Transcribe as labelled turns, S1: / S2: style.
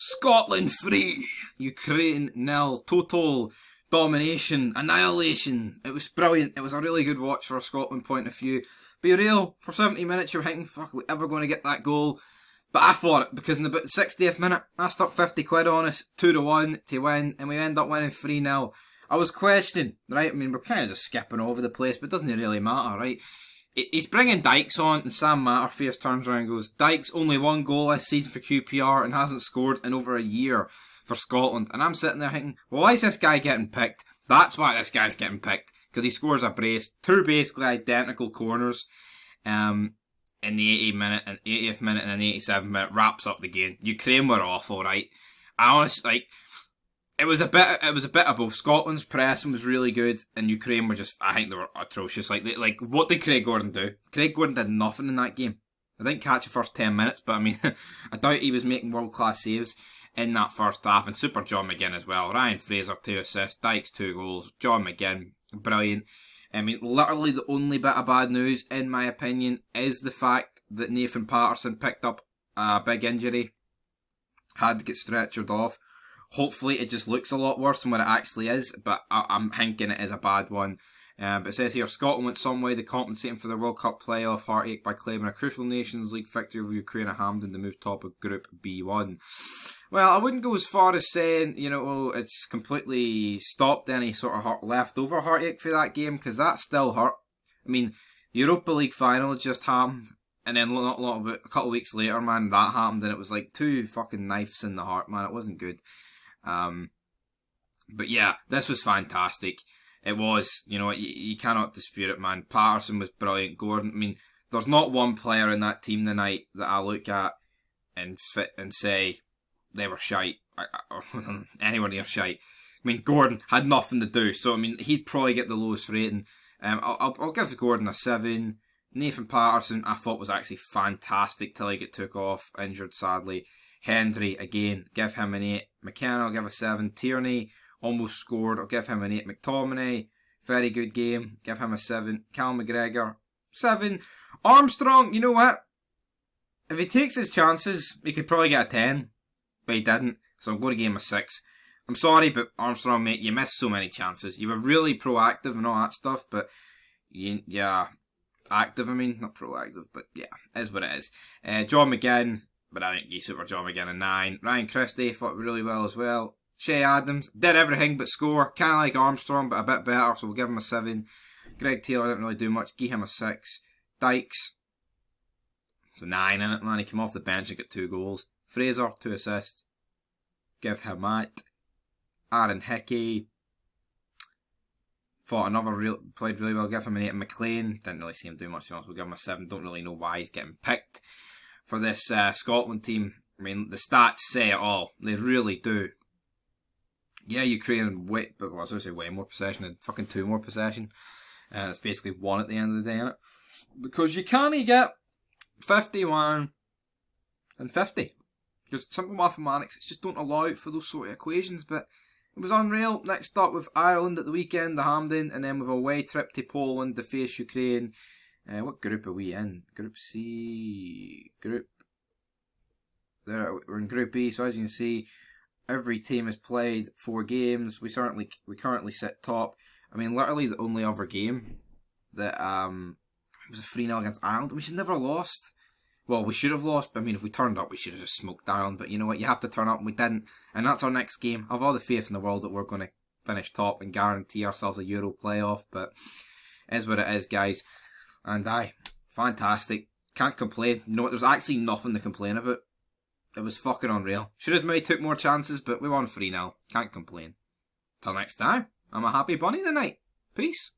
S1: Scotland 3, Ukraine 0. Total domination, annihilation. It was brilliant. It was a really good watch for a Scotland point of view. Be real, for 70 minutes you were thinking, fuck, are we ever going to get that goal? But I thought it, because in about the 60th minute, I stuck 50 quid on us, 2-1 to win, and we end up winning 3-0. I was questioning, right? I mean, we're kind of just skipping over the place, but it doesn't really matter, right? He's bringing DYKES on, and Sam Matterface turns around and goes, DYKES only one goal this season for QPR and hasn't scored in over a year for Scotland. And I'm sitting there thinking, well, why is this guy getting picked? That's why this guy's getting picked. Because he scores a brace. Two basically identical corners in the 80th minute and 80th minute and then the 87th minute. Wraps up the game. Ukraine were awful, right? I honestly, like, it was a bit of both. Scotland's pressing was really good, and Ukraine were just, I think they were atrocious. Like, what did Craig Gordon do? Craig Gordon did nothing in that game. I didn't catch the first 10 minutes, but I mean, I doubt he was making world-class saves in that first half. And super John McGinn as well. Ryan Fraser, 2 assists. DYKES, 2 goals. John McGinn, brilliant. I mean, literally the only bit of bad news, in my opinion, is the fact that Nathan Patterson picked up a big injury. Had to get stretchered off. Hopefully it just looks a lot worse than what it actually is, but I'm thinking it is a bad one. But it says here, Scotland went some way to compensating for their World Cup playoff heartache by claiming a crucial Nations League victory over Ukraine at Hampden to move top of Group B1. Well, I wouldn't go as far as saying, you know, it's completely stopped any sort of leftover heartache for that game, because that still hurt. I mean, the Europa League final just happened, and then a couple of weeks later, man, that happened, and it was like 2 fucking knives in the heart, man. It wasn't good. But yeah, this was fantastic. It was, you know, you cannot dispute it, man. Patterson was brilliant. Gordon, I mean, there's not one player in that team tonight that I look at and say they were shite, or anywhere near shite. I mean, Gordon had nothing to do, so I mean, he'd probably get the lowest rating. I'll give Gordon a 7. Nathan Patterson, I thought was actually fantastic till he got took off, injured sadly. Hendry, again, give him an 8. McKenna, I'll give a 7. Tierney, almost scored, I'll give him an 8. McTominay, very good game, give him a 7. Cal McGregor, 7. Armstrong, you know what? If he takes his chances, he could probably get a 10. But he didn't, so I'm going to give him a 6. I'm sorry, but Armstrong, mate, you missed so many chances. You were really proactive and all that stuff, but yeah, active, I mean, not proactive, but yeah, is what it is. John McGinn, but I think you super John McGinn a 9. Ryan Christie fought really well as well. Shea Adams did everything but score. Kind of like Armstrong, but a bit better, so we'll give him a 7. Greg Taylor didn't really do much. Give him a 6. DYKES, it's a 9 in it, man. He came off the bench and got 2 goals. Fraser, 2 assists. Give him that. Aaron Hickey played really well. Give him an 8. McLean, didn't really see him do much. We'll give him a 7. Don't really know why he's getting picked for this Scotland team. I mean, the stats say it all. They really do. Yeah, Ukraine way more possession. Had fucking 2 more possession. And it's basically 1 at the end of the day, innit? Because you can't get 51 and 50. Because simple mathematics, it's just don't allow for those sort of equations, but it was unreal. Next up with Ireland at the weekend, the Hampden, and then with a away trip to Poland to face Ukraine. What group are we in? Group C. We're in Group E, so as you can see, every team has played 4 games. We currently sit top. I mean, literally the only other game that was a 3-0 against Ireland, which has never lost. Well, we should have lost, but I mean, if we turned up, we should have just smoked Ireland. But you know what? You have to turn up, and we didn't. And that's our next game. I have all the faith in the world that we're going to finish top and guarantee ourselves a Euro playoff. But it is what it is, guys. And fantastic. Can't complain. You know what? There's actually nothing to complain about. It was fucking unreal. Should have maybe took more chances, but we won 3-0. Can't complain. Till next time, I'm a happy bunny tonight. Peace.